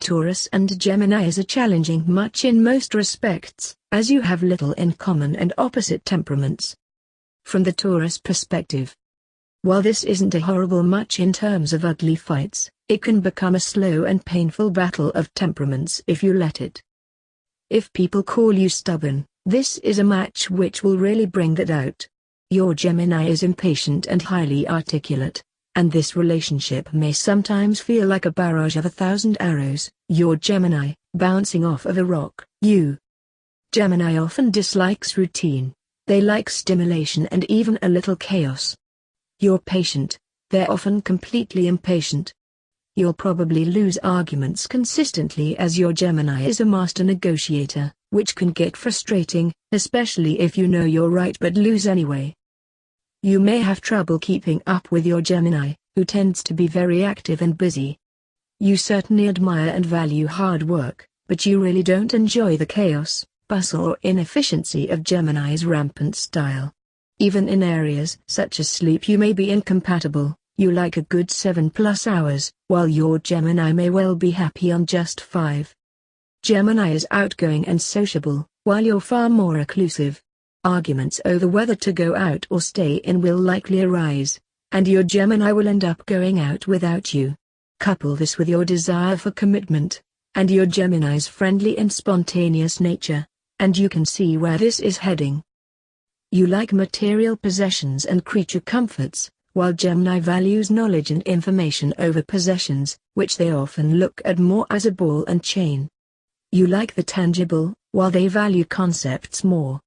Taurus and Gemini is a challenging match in most respects, as you have little in common and opposite temperaments. From the Taurus perspective, while this isn't a horrible match in terms of ugly fights, it can become a slow and painful battle of temperaments if you let it. If people call you stubborn, this is a match which will really bring that out. Your Gemini is impatient and highly articulate, and this relationship may sometimes feel like a barrage of 1,000 arrows. Your Gemini, bouncing off of a rock. You. Gemini often dislikes routine. They like stimulation and even a little chaos. You're patient. They're often completely impatient. You'll probably lose arguments consistently as your Gemini is a master negotiator, which can get frustrating, especially if you know you're right but lose anyway. You may have trouble keeping up with your Gemini, who tends to be very active and busy. You certainly admire and value hard work, but you really don't enjoy the chaos, bustle or inefficiency of Gemini's rampant style. Even in areas such as sleep you may be incompatible. You like a good 7+ hours, while your Gemini may well be happy on just 5. Gemini is outgoing and sociable, while you're far more reclusive. Arguments over whether to go out or stay in will likely arise, and your Gemini will end up going out without you. Couple this with your desire for commitment, and your Gemini's friendly and spontaneous nature, and you can see where this is heading. You like material possessions and creature comforts, while Gemini values knowledge and information over possessions, which they often look at more as a ball and chain. You like the tangible, while they value concepts more.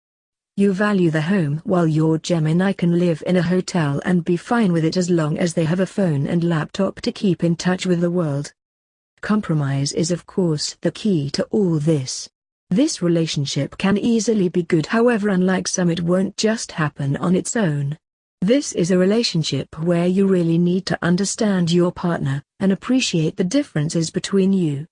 You value the home while your Gemini can live in a hotel and be fine with it as long as they have a phone and laptop to keep in touch with the world. Compromise is of course the key to all this. This relationship can easily be good, however unlike some it won't just happen on its own. This is a relationship where you really need to understand your partner, and appreciate the differences between you.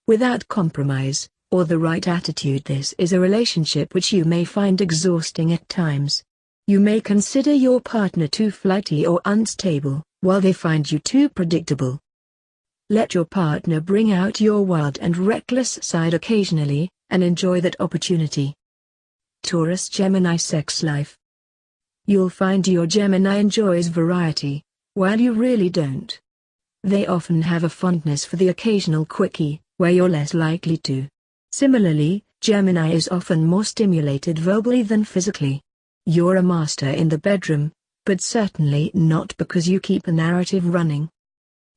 Without compromise, or the right attitude, this is a relationship which you may find exhausting at times. You may consider your partner too flighty or unstable, while they find you too predictable. Let your partner bring out your wild and reckless side occasionally, and enjoy that opportunity. Taurus-Gemini sex life. You'll find your Gemini enjoys variety, while you really don't. They often have a fondness for the occasional quickie, where you're less likely to. Similarly, Gemini is often more stimulated verbally than physically. You're a master in the bedroom, but certainly not because you keep a narrative running.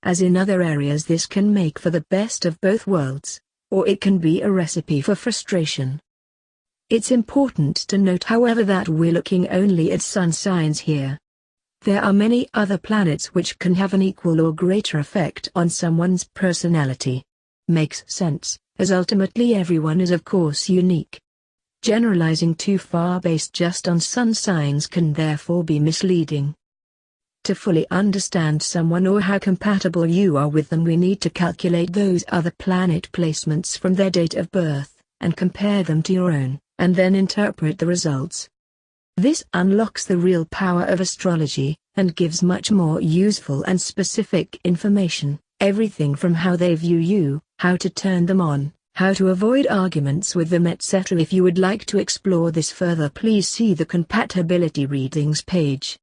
As in other areas, this can make for the best of both worlds, or it can be a recipe for frustration. It's important to note, however, that we're looking only at sun signs here. There are many other planets which can have an equal or greater effect on someone's personality. Makes sense, as ultimately everyone is of course unique. Generalizing too far based just on sun signs can therefore be misleading. To fully understand someone or how compatible you are with them, we need to calculate those other planet placements from their date of birth, and compare them to your own, and then interpret the results. This unlocks the real power of astrology, and gives much more useful and specific information, everything from how they view you, how to turn them on, how to avoid arguments with them, etc. If you would like to explore this further, please see the compatibility readings page.